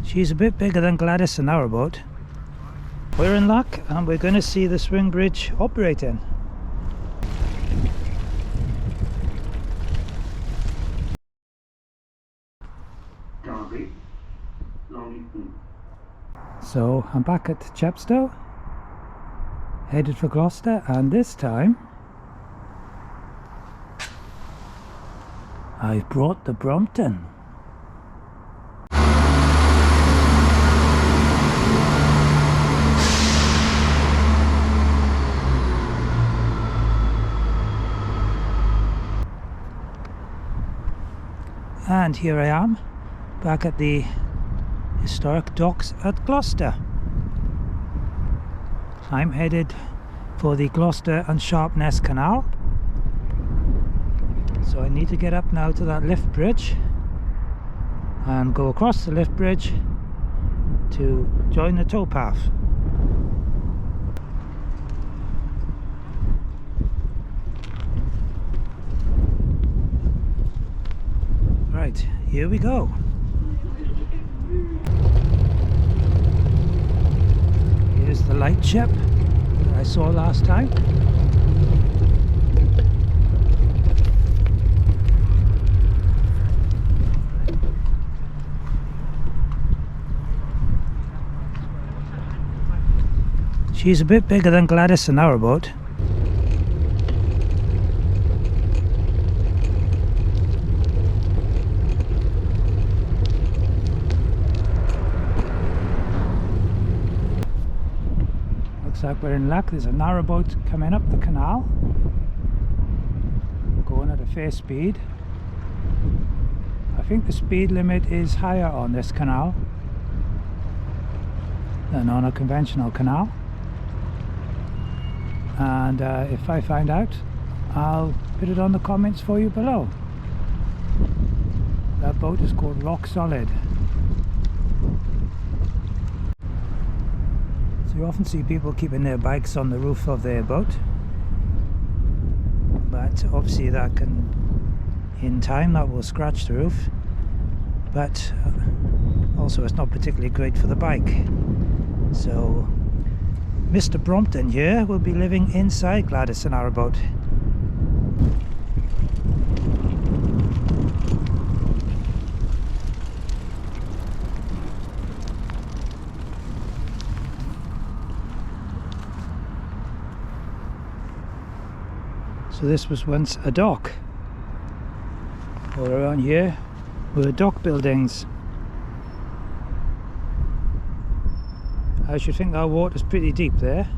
She's a bit bigger than Gladys and Narrowboat. We're in luck and we're going to see the swing bridge operating. So I'm back at Chepstow, headed for Gloucester, and this time I've brought the Brompton. And here I am, back at the historic docks at Gloucester. I'm headed for the Gloucester and Sharpness Canal. So I need to get up now to that lift bridge and go across the lift bridge to join the towpath. Right, here we go. Here's the lightship that I saw last time. She's a bit bigger than Gladys and Narrowboat. Looks like we're in luck. There's a narrowboat coming up the canal, going at a fair speed. I think the speed limit is higher on this canal than on a conventional canal. And if I find out, I'll put it on the comments for you below. That boat is called Rock Solid. So you often see people keeping their bikes on the roof of their boat, but obviously that can, in time, that will scratch the roof, but also it's not particularly great for the bike. So Mr. Brompton here will be living inside Gladys and Narrowboat. So this was once a dock. All around here were dock buildings. I should think our water's pretty deep there.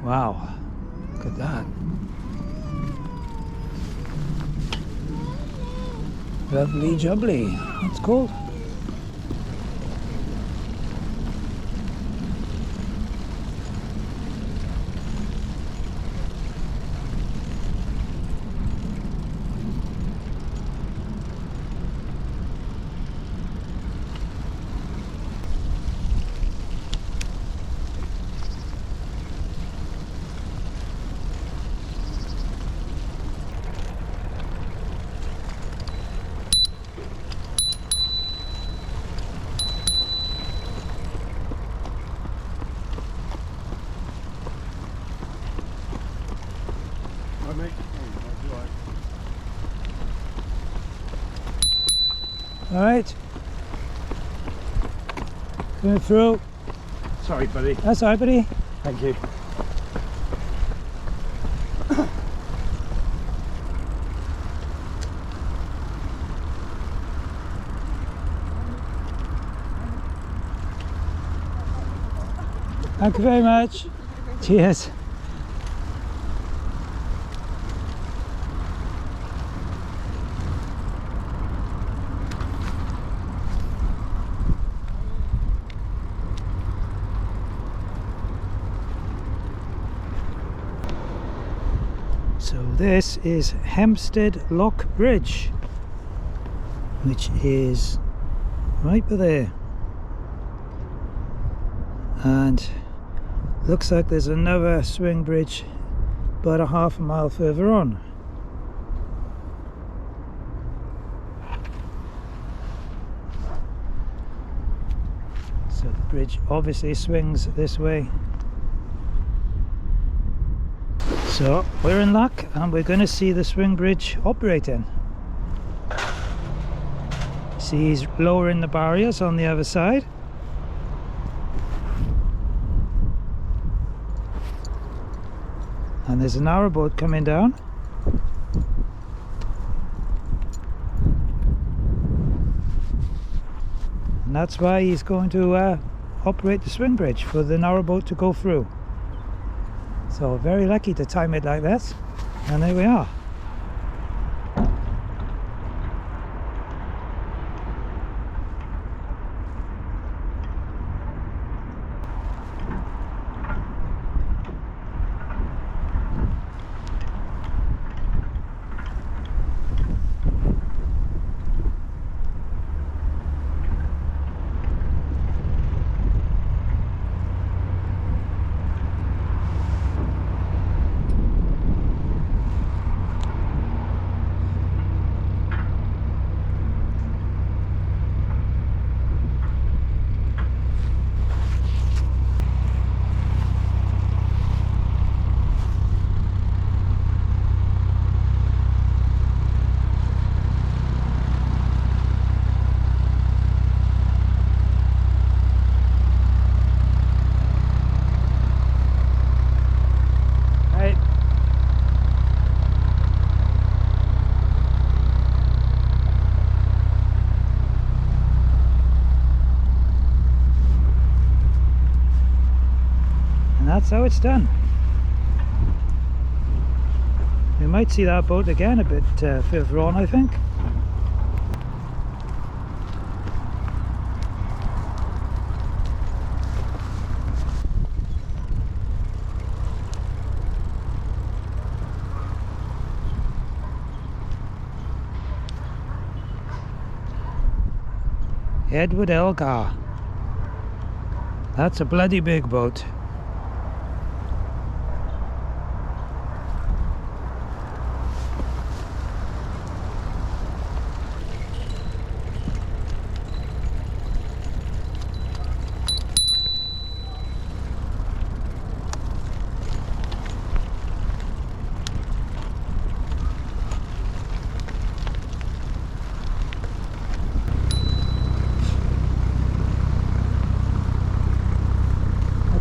Wow, look at that. Lovely jubbly, that's called. All right, going through. Sorry, buddy. That's all right, buddy. Thank you. Thank you very much. Cheers. So this is Hempstead Lock Bridge, which is right there, and looks like there's another swing bridge about a half a mile further on. So the bridge obviously swings this way. So we're in luck, and we're going to see the swing bridge operating. See, he's lowering the barriers on the other side. And there's a narrowboat coming down. And that's why he's going to operate the swing bridge for the narrowboat to go through. So very lucky to time it like that. And there we are. That's how it's done. We might see that boat again a bit further on, I think. Edward Elgar. That's a bloody big boat.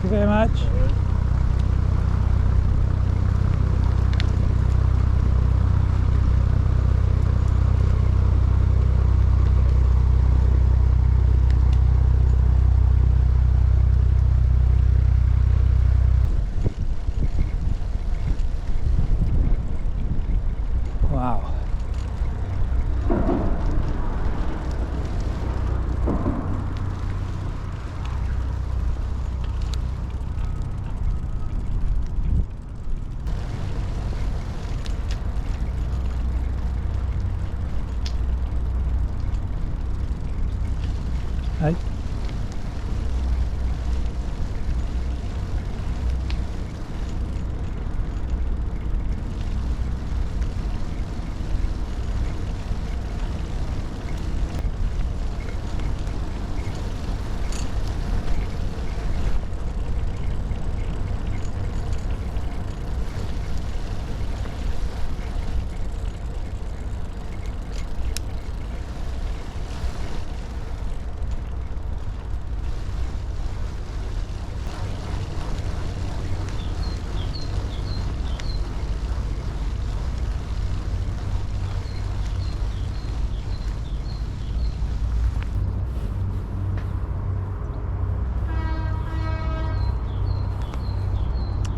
Thank you very much. Wow. Right.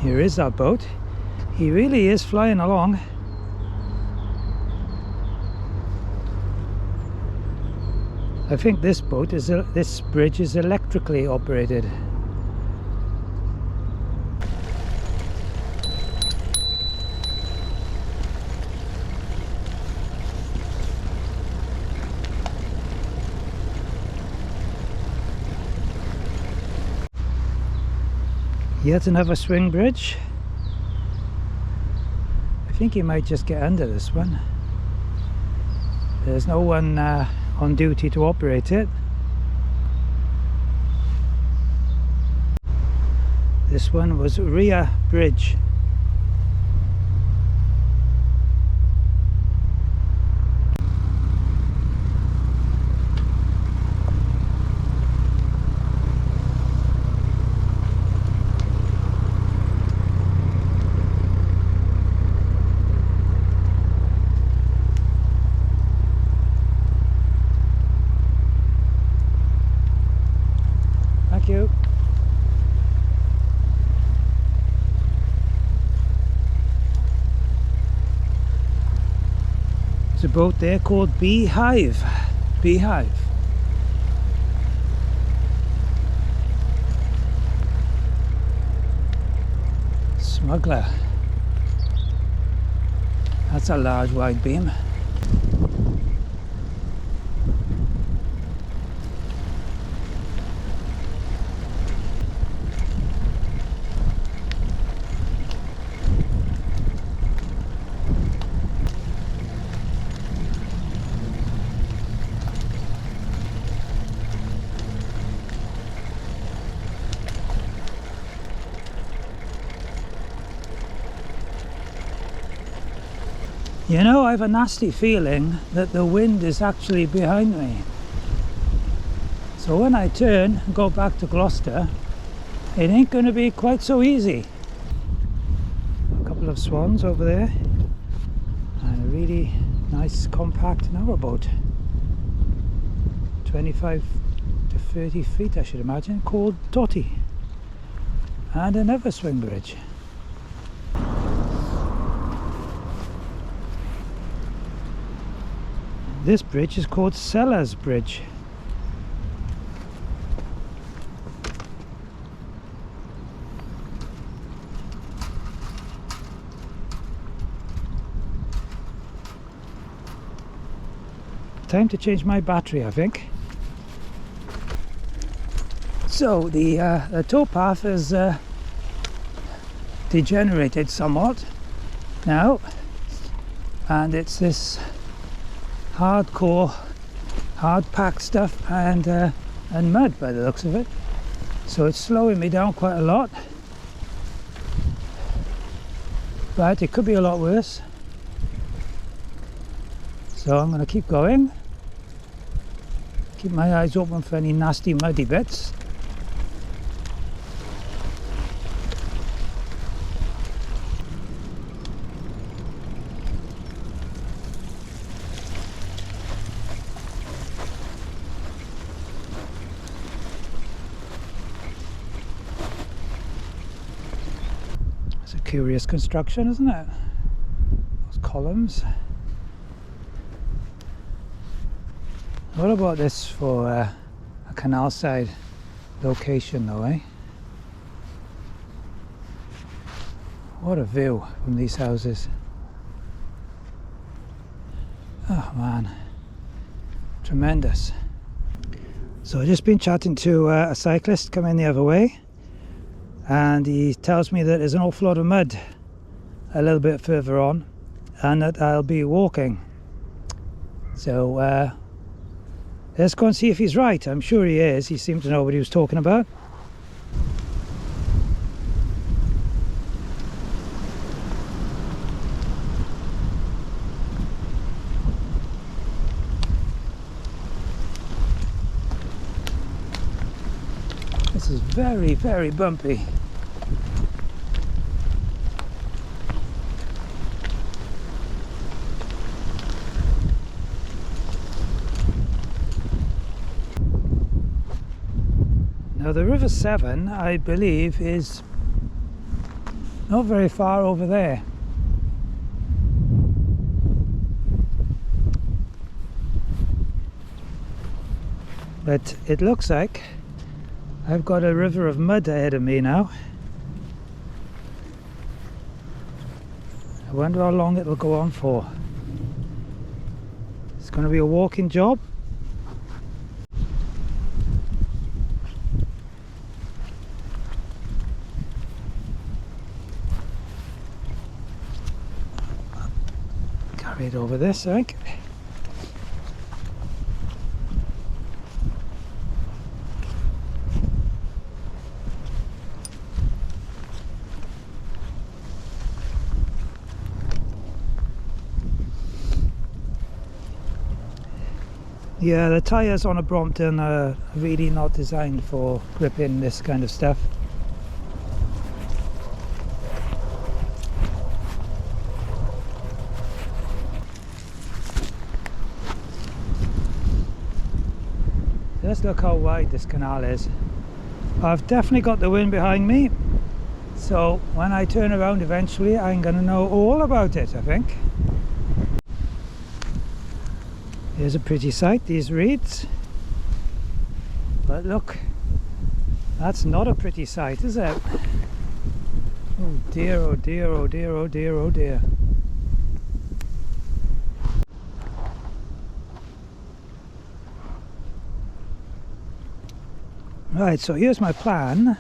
Here is our boat. He really is flying along. I think this bridge is electrically operated. Yet another swing bridge. I think he might just get under this one. There's no one on duty to operate it. This one was rear bridge. Thank you. There's a boat there called Beehive. Beehive. Smuggler. That's a large wide beam. You know, I have a nasty feeling that the wind is actually behind me. So when I turn and go back to Gloucester, it ain't going to be quite so easy. A couple of swans over there, and a really nice compact narrowboat. 25 to 30 feet, I should imagine, called Totty. And another swing bridge. This bridge is called Sellers Bridge. Time to change my battery, I think. So the towpath is degenerated somewhat now, and it's this hardcore, hard-packed stuff and mud by the looks of it. So it's slowing me down quite a lot, but it could be a lot worse. So I'm going to keep going, keep my eyes open for any nasty muddy bits. It's a curious construction, isn't it? Those columns. What about this for a canal side location though, eh? What a view from these houses. Oh man, tremendous. So I've just been chatting to a cyclist coming the other way, and he tells me that there's an awful lot of mud a little bit further on and that I'll be walking. So let's go and see if he's right. I'm sure he is. He seemed to know what he was talking about. This is very, very bumpy. Now the River Severn, I believe, is Not very far over there. But it looks like I've got a river of mud ahead of me now. I wonder how long it'll go on for. It's going to be a walking job. Carry it over this, I think. Yeah, the tyres on a Brompton are really not designed for gripping this kind of stuff. Just look how wide this canal is. I've definitely got the wind behind me, so when I turn around eventually I'm going to know all about it, I think. Here's a pretty sight, these reeds. But look, that's not a pretty sight, is it? Oh dear, oh dear, oh dear, oh dear, oh dear. Right, so here's my plan.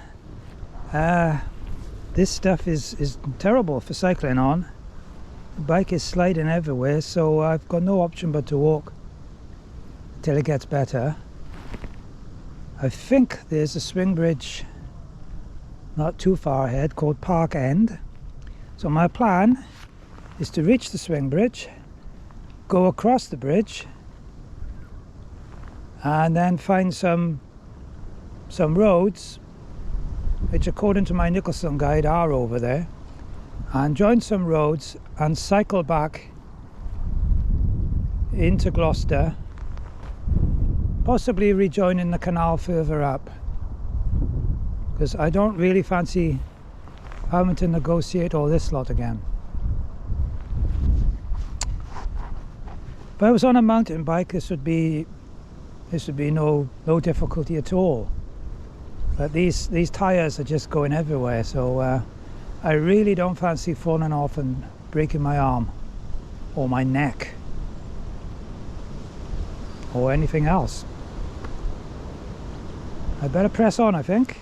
This stuff is terrible for cycling on. The bike is sliding everywhere, so I've got no option but to walk till it gets better. I think there's a swing bridge not too far ahead called Parkend. So my plan is to reach the swing bridge, go across the bridge, and then find some roads which according to my Nicholson guide are over there, and join some roads and cycle back into Gloucester, possibly rejoining the canal further up, because I don't really fancy having to negotiate all this lot again. If I was on a mountain bike, this would be no difficulty at all. But these tyres are just going everywhere, so I really don't fancy falling off and breaking my arm or my neck or anything else. I better press on, I think.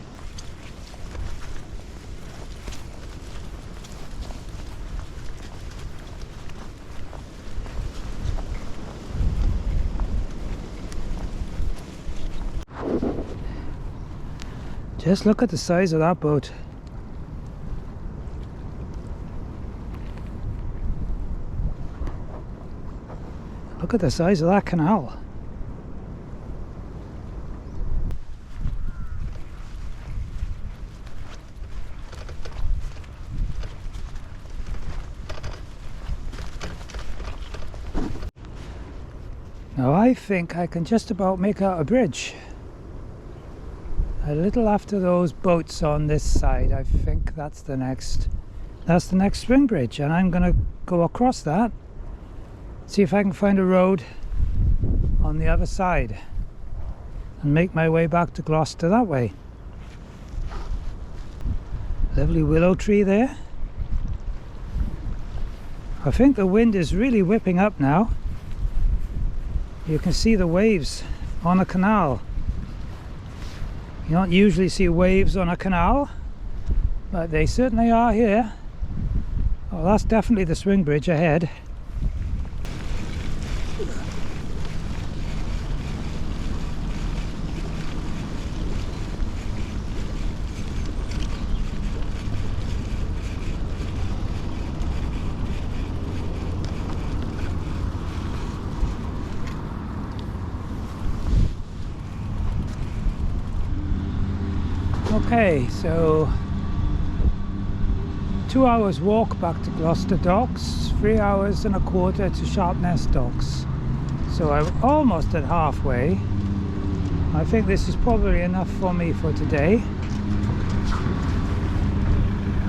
Just look at the size of that boat. Look at the size of that canal. Now I think I can just about make out a bridge. A little after those boats on this side, I think that's the next swing bridge, and I'm gonna go across that, see if I can find a road on the other side and make my way back to Gloucester that way. Lovely willow tree there. I think the wind is really whipping up now. You can see the waves on a canal. You don't usually see waves on a canal, but they certainly are here. Oh, that's definitely the swing bridge ahead. Okay, so 2 hours walk back to Gloucester docks, 3 hours and a quarter to Sharpness docks. So I'm almost at halfway. I think this is probably enough for me for today.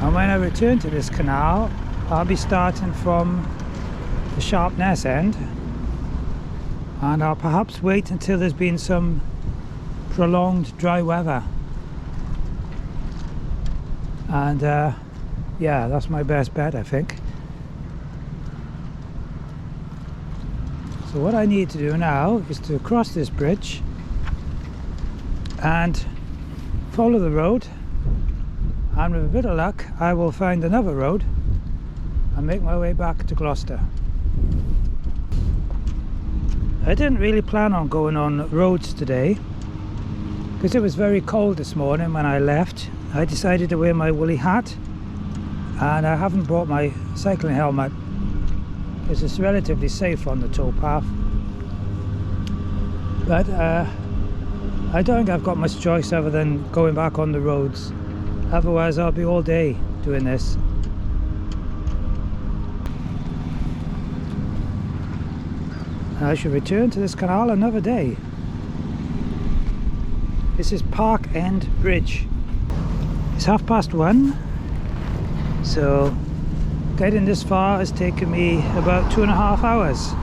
And when I return to this canal, I'll be starting from the Sharpness end, and I'll perhaps wait until there's been some prolonged dry weather. And yeah, that's my best bet, I think. So what I need to do now is to cross this bridge and follow the road, and with a bit of luck I will find another road and make my way back to Gloucester. I didn't really plan on going on roads today because it was very cold this morning when I left. I decided to wear my woolly hat, and I haven't brought my cycling helmet because it's relatively safe on the towpath. But I don't think I've got much choice other than going back on the roads. Otherwise I'll be all day doing this. I should return to this canal another day. This is Parkend Bridge. It's 1:30, so getting this far has taken me about 2.5 hours.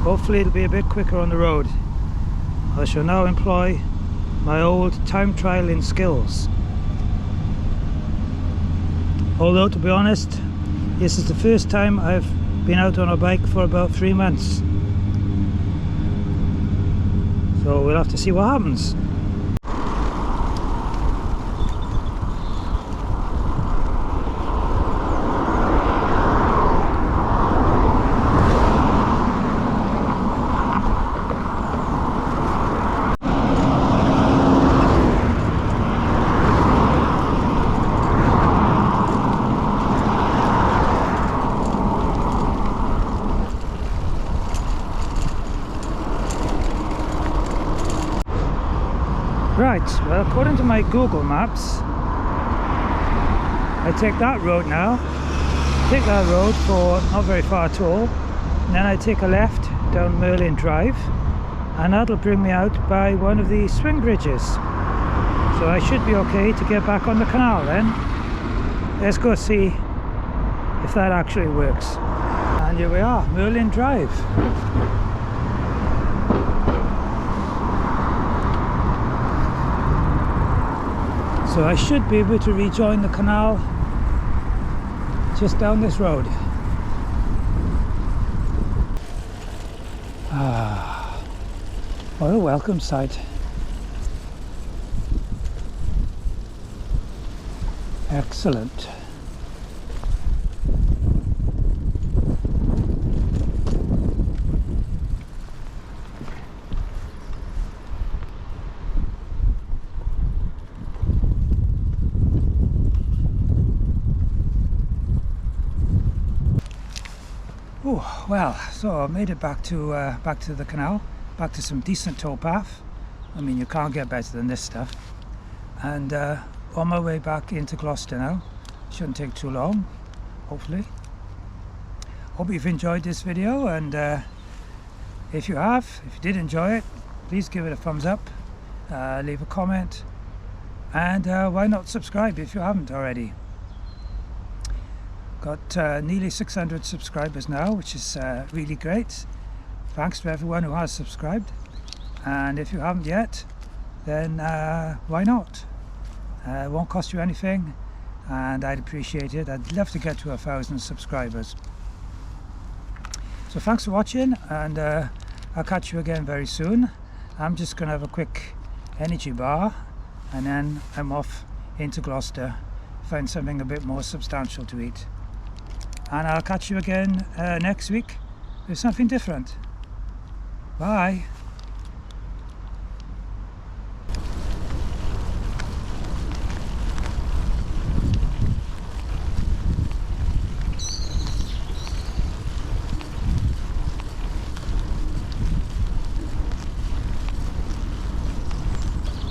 Hopefully it'll be a bit quicker on the road. I shall now employ my old time trialing skills. Although, to be honest, this is the first time I've been out on a bike for about 3 months. So we'll have to see what happens. Right, well, according to my Google Maps, I take that road now. Take that road for not very far at all, and then I take a left down Merlin Drive, and that'll bring me out by one of the swing bridges. So I should be okay to get back on the canal then. Let's go see if that actually works. And here we are, Merlin Drive. So I should be able to rejoin the canal just down this road. Ah, what a welcome sight. Excellent. Oh, well, so I made it back to the canal, back to some decent towpath. I mean, you can't get better than this stuff. And on my way back into Gloucester now. Shouldn't take too long, hopefully. Hope you've enjoyed this video, and if you did enjoy it, please give it a thumbs up, leave a comment, and why not subscribe if you haven't already. Got nearly 600 subscribers now, which is really great. Thanks to everyone who has subscribed, and if you haven't yet, then why not? It won't cost you anything, and I'd appreciate it. I'd love to get to 1,000 subscribers. So thanks for watching, and I'll catch you again very soon. I'm just going to have a quick energy bar, and then I'm off into Gloucester, find something a bit more substantial to eat. And I'll catch you again next week with something different. Bye.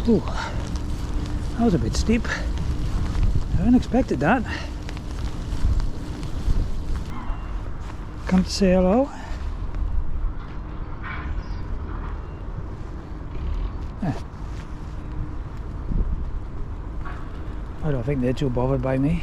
Ooh, that was a bit steep. I hadn't expected that. Come to say hello. I don't think they're too bothered by me.